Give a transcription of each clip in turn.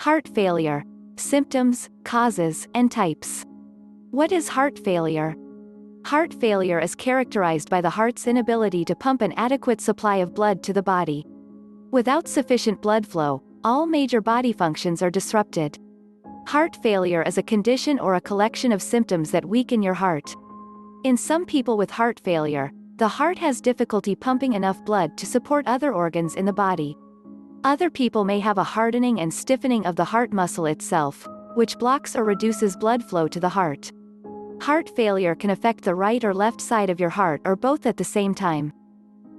Heart failure. Symptoms, causes, and types. What is heart failure? Heart failure is characterized by the heart's inability to pump an adequate supply of blood to the body. Without sufficient blood flow, all major body functions are disrupted. Heart failure is a condition or a collection of symptoms that weaken your heart. In some people with heart failure, the heart has difficulty pumping enough blood to support other organs in the body. Other people may have a hardening and stiffening of the heart muscle itself, which blocks or reduces blood flow to the heart. Heart failure can affect the right or left side of your heart or both at the same time.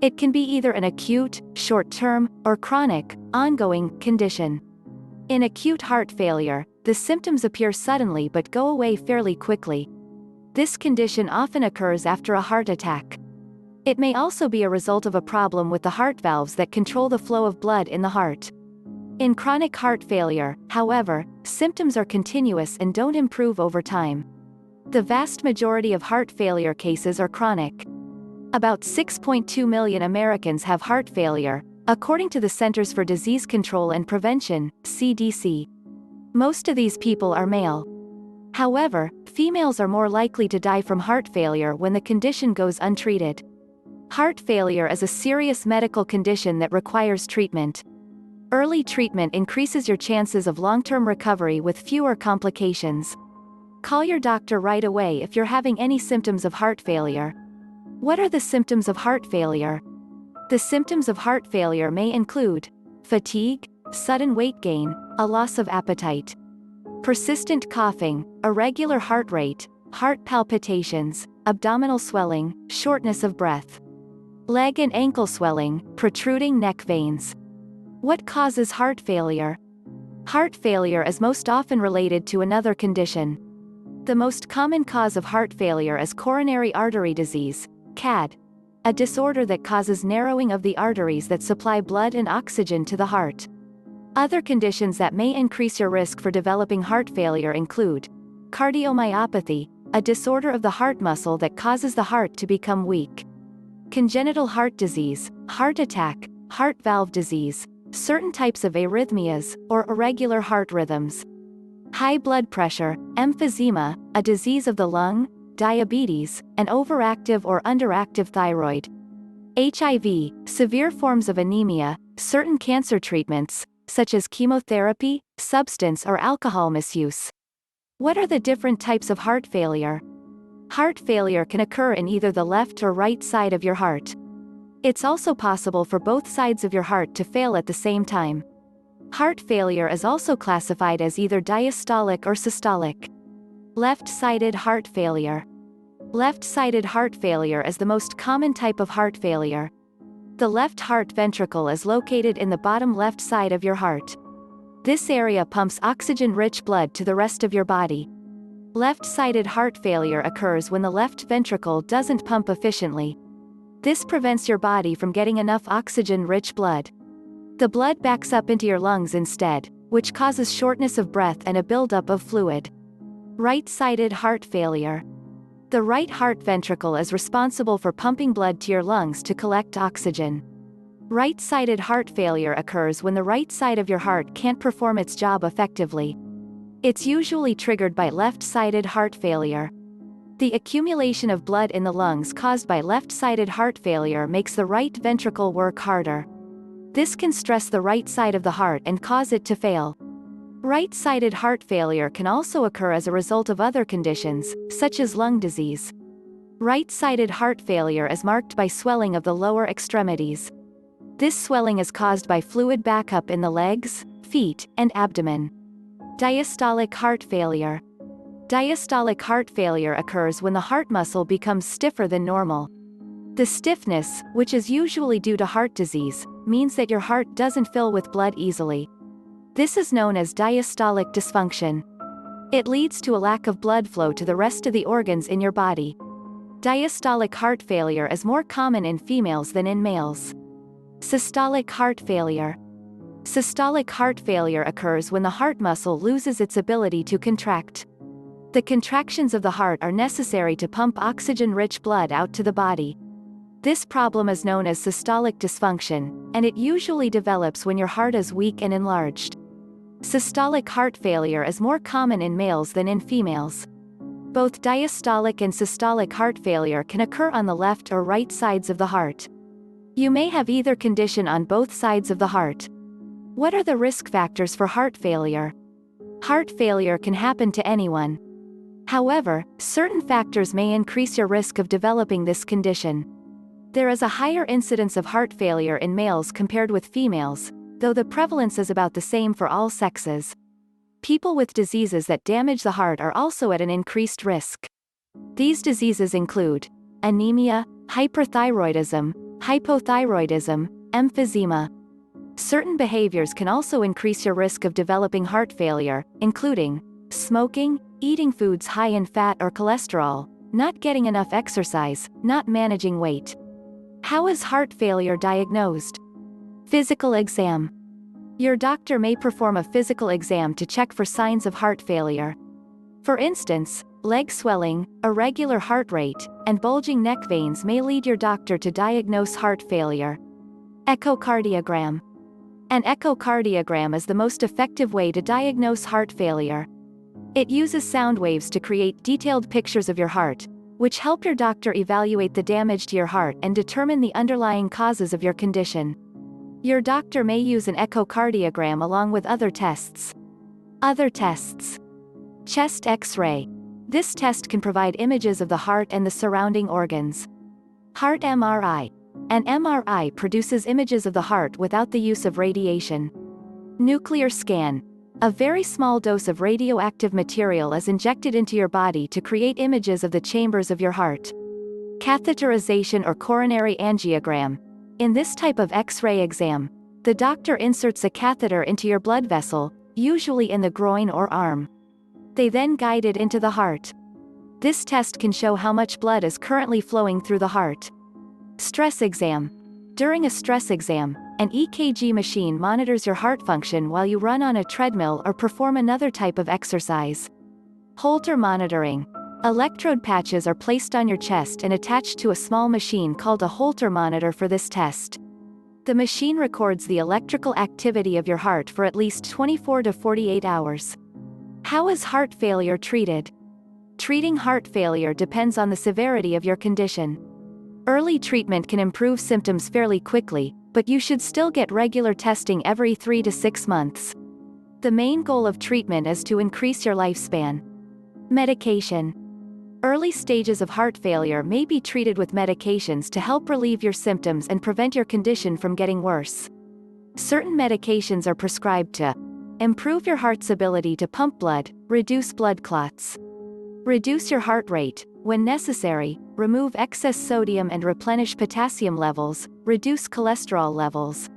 It can be either an acute, short-term, or chronic, ongoing, condition. In acute heart failure, the symptoms appear suddenly but go away fairly quickly. This condition often occurs after a heart attack. It may also be a result of a problem with the heart valves that control the flow of blood in the heart. In chronic heart failure, however, symptoms are continuous and don't improve over time. The vast majority of heart failure cases are chronic. About 6.2 million Americans have heart failure, according to the Centers for Disease Control and Prevention, CDC. Most of these people are male. However, females are more likely to die from heart failure when the condition goes untreated. Heart failure is a serious medical condition that requires treatment. Early treatment increases your chances of long-term recovery with fewer complications. Call your doctor right away if you're having any symptoms of heart failure. What are the symptoms of heart failure? The symptoms of heart failure may include fatigue, sudden weight gain, a loss of appetite, persistent coughing, irregular heart rate, heart palpitations, abdominal swelling, shortness of breath, leg and ankle swelling, protruding neck veins. What causes heart failure? Heart failure is most often related to another condition. The most common cause of heart failure is coronary artery disease, CAD, a disorder that causes narrowing of the arteries that supply blood and oxygen to the heart. Other conditions that may increase your risk for developing heart failure include cardiomyopathy, a disorder of the heart muscle that causes the heart to become weak, congenital heart disease, heart attack, heart valve disease, certain types of arrhythmias, or irregular heart rhythms, high blood pressure, emphysema, a disease of the lung, diabetes, an overactive or underactive thyroid, HIV, severe forms of anemia, certain cancer treatments, such as chemotherapy, substance or alcohol misuse. What are the different types of heart failure? Heart failure can occur in either the left or right side of your heart. It's also possible for both sides of your heart to fail at the same time. Heart failure is also classified as either diastolic or systolic. Left-sided heart failure. Left-sided heart failure is the most common type of heart failure. The left heart ventricle is located in the bottom left side of your heart. This area pumps oxygen-rich blood to the rest of your body. Left-sided heart failure occurs when the left ventricle doesn't pump efficiently. This prevents your body from getting enough oxygen-rich blood. The blood backs up into your lungs instead, which causes shortness of breath and a buildup of fluid. Right-sided heart failure. The right heart ventricle is responsible for pumping blood to your lungs to collect oxygen. Right-sided heart failure occurs when the right side of your heart can't perform its job effectively. It's usually triggered by left-sided heart failure. The accumulation of blood in the lungs caused by left-sided heart failure makes the right ventricle work harder. This can stress the right side of the heart and cause it to fail. Right-sided heart failure can also occur as a result of other conditions, such as lung disease. Right-sided heart failure is marked by swelling of the lower extremities. This swelling is caused by fluid backup in the legs, feet, and abdomen. Diastolic heart failure. Diastolic heart failure occurs when the heart muscle becomes stiffer than normal. The stiffness, which is usually due to heart disease, means that your heart doesn't fill with blood easily. This is known as diastolic dysfunction. It leads to a lack of blood flow to the rest of the organs in your body. Diastolic heart failure is more common in females than in males. Systolic heart failure. Systolic heart failure occurs when the heart muscle loses its ability to contract. The contractions of the heart are necessary to pump oxygen-rich blood out to the body. This problem is known as systolic dysfunction, and it usually develops when your heart is weak and enlarged. Systolic heart failure is more common in males than in females. Both diastolic and systolic heart failure can occur on the left or right sides of the heart. You may have either condition on both sides of the heart. What are the risk factors for heart failure? Heart failure can happen to anyone. However, certain factors may increase your risk of developing this condition. There is a higher incidence of heart failure in males compared with females, though the prevalence is about the same for all sexes. People with diseases that damage the heart are also at an increased risk. These diseases include anemia, hyperthyroidism, hypothyroidism, emphysema. Certain behaviors can also increase your risk of developing heart failure, including smoking, eating foods high in fat or cholesterol, not getting enough exercise, not managing weight. How is heart failure diagnosed? Physical exam. Your doctor may perform a physical exam to check for signs of heart failure. For instance, leg swelling, irregular heart rate, and bulging neck veins may lead your doctor to diagnose heart failure. Echocardiogram. An echocardiogram is the most effective way to diagnose heart failure. It uses sound waves to create detailed pictures of your heart, which help your doctor evaluate the damage to your heart and determine the underlying causes of your condition. Your doctor may use an echocardiogram along with other tests. Other tests. Chest X-ray. This test can provide images of the heart and the surrounding organs. Heart MRI. An MRI produces images of the heart without the use of radiation. Nuclear scan. A very small dose of radioactive material is injected into your body to create images of the chambers of your heart. Catheterization or coronary angiogram. In this type of X-ray exam, the doctor inserts a catheter into your blood vessel, usually in the groin or arm. They then guide it into the heart. This test can show how much blood is currently flowing through the heart. Stress exam. During a stress exam, an EKG machine monitors your heart function while you run on a treadmill or perform another type of exercise. Holter monitoring. Electrode patches are placed on your chest and attached to a small machine called a Holter monitor for this test. The machine records the electrical activity of your heart for at least 24 to 48 hours. How is heart failure treated? Treating heart failure depends on the severity of your condition. Early treatment can improve symptoms fairly quickly, but you should still get regular testing every 3 to 6 months. The main goal of treatment is to increase your lifespan. Medication. Early stages of heart failure may be treated with medications to help relieve your symptoms and prevent your condition from getting worse. Certain medications are prescribed to improve your heart's ability to pump blood, reduce blood clots, reduce your heart rate, when necessary, remove excess sodium and replenish potassium levels, reduce cholesterol levels.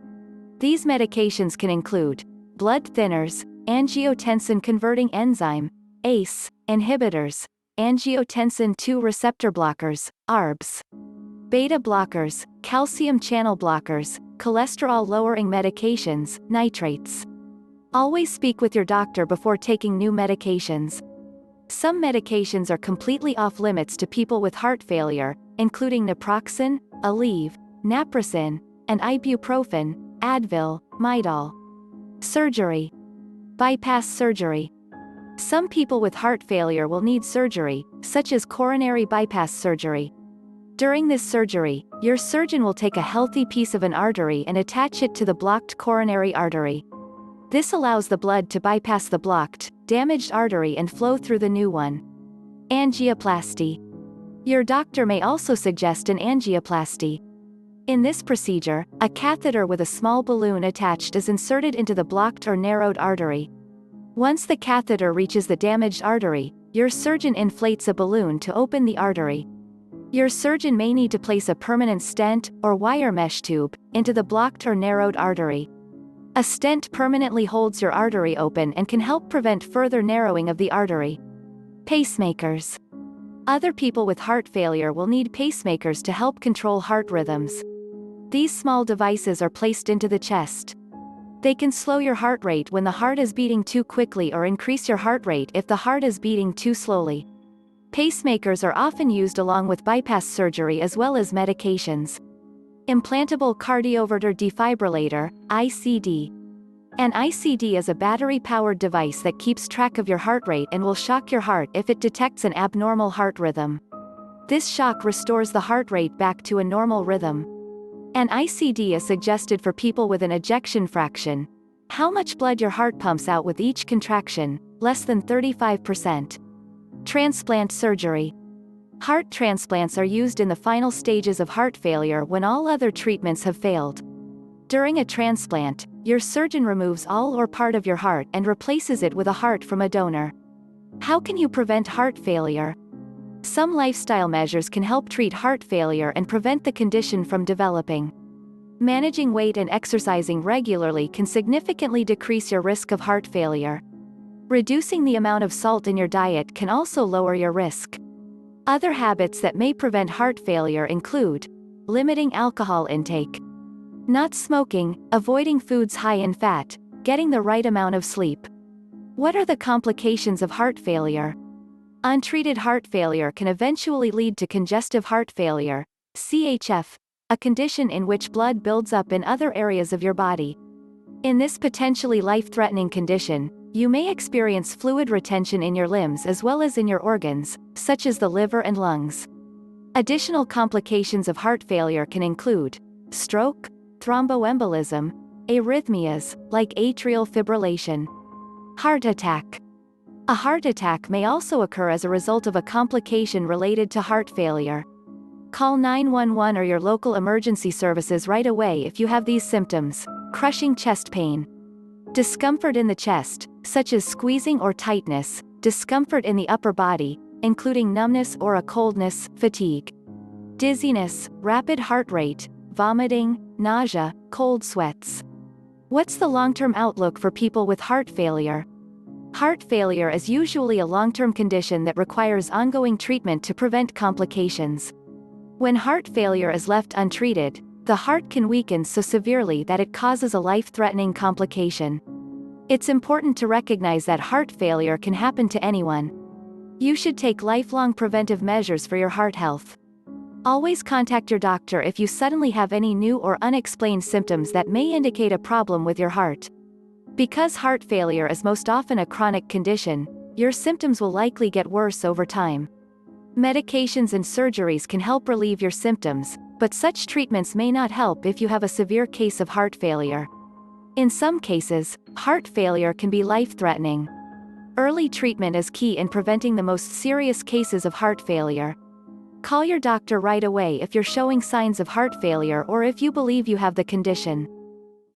These medications can include blood thinners, angiotensin-converting enzyme, ACE, inhibitors, angiotensin II receptor blockers, ARBs, beta blockers, calcium channel blockers, cholesterol-lowering medications, nitrates. Always speak with your doctor before taking new medications. Some medications are completely off-limits to people with heart failure, including naproxen, Aleve, naproxen, and ibuprofen, Advil, Midol. Surgery. Bypass surgery. Some people with heart failure will need surgery, such as coronary bypass surgery. During this surgery, your surgeon will take a healthy piece of an artery and attach it to the blocked coronary artery. This allows the blood to bypass the blocked, damaged artery and flow through the new one. Angioplasty. Your doctor may also suggest an angioplasty. In this procedure, a catheter with a small balloon attached is inserted into the blocked or narrowed artery. Once the catheter reaches the damaged artery, your surgeon inflates a balloon to open the artery. Your surgeon may need to place a permanent stent, or wire mesh tube, into the blocked or narrowed artery. A stent permanently holds your artery open and can help prevent further narrowing of the artery. Pacemakers. Other people with heart failure will need pacemakers to help control heart rhythms. These small devices are placed into the chest. They can slow your heart rate when the heart is beating too quickly or increase your heart rate if the heart is beating too slowly. Pacemakers are often used along with bypass surgery as well as medications. Implantable cardioverter defibrillator, ICD. An ICD is a battery-powered device that keeps track of your heart rate and will shock your heart if it detects an abnormal heart rhythm. This shock restores the heart rate back to a normal rhythm. An ICD is suggested for people with an ejection fraction, how much blood your heart pumps out with each contraction, less than 35%. Transplant surgery. Heart transplants are used in the final stages of heart failure when all other treatments have failed. During a transplant, your surgeon removes all or part of your heart and replaces it with a heart from a donor. How can you prevent heart failure? Some lifestyle measures can help treat heart failure and prevent the condition from developing. Managing weight and exercising regularly can significantly decrease your risk of heart failure. Reducing the amount of salt in your diet can also lower your risk. Other habits that may prevent heart failure include limiting alcohol intake, not smoking, avoiding foods high in fat, getting the right amount of sleep. What are the complications of heart failure? Untreated heart failure can eventually lead to congestive heart failure, CHF, a condition in which blood builds up in other areas of your body. In this potentially life-threatening condition, you may experience fluid retention in your limbs as well as in your organs, such as the liver and lungs. Additional complications of heart failure can include stroke, thromboembolism, arrhythmias, like atrial fibrillation. Heart attack. A heart attack may also occur as a result of a complication related to heart failure. Call 911 or your local emergency services right away if you have these symptoms: crushing chest pain, discomfort in the chest, such as squeezing or tightness, discomfort in the upper body, including numbness or a coldness, fatigue, dizziness, rapid heart rate, vomiting, nausea, cold sweats. What's the long-term outlook for people with heart failure? Heart failure is usually a long-term condition that requires ongoing treatment to prevent complications. When heart failure is left untreated, the heart can weaken so severely that it causes a life-threatening complication. It's important to recognize that heart failure can happen to anyone. You should take lifelong preventive measures for your heart health. Always contact your doctor if you suddenly have any new or unexplained symptoms that may indicate a problem with your heart. Because heart failure is most often a chronic condition, your symptoms will likely get worse over time. Medications and surgeries can help relieve your symptoms, but such treatments may not help if you have a severe case of heart failure. In some cases, heart failure can be life-threatening. Early treatment is key in preventing the most serious cases of heart failure. Call your doctor right away if you're showing signs of heart failure or if you believe you have the condition.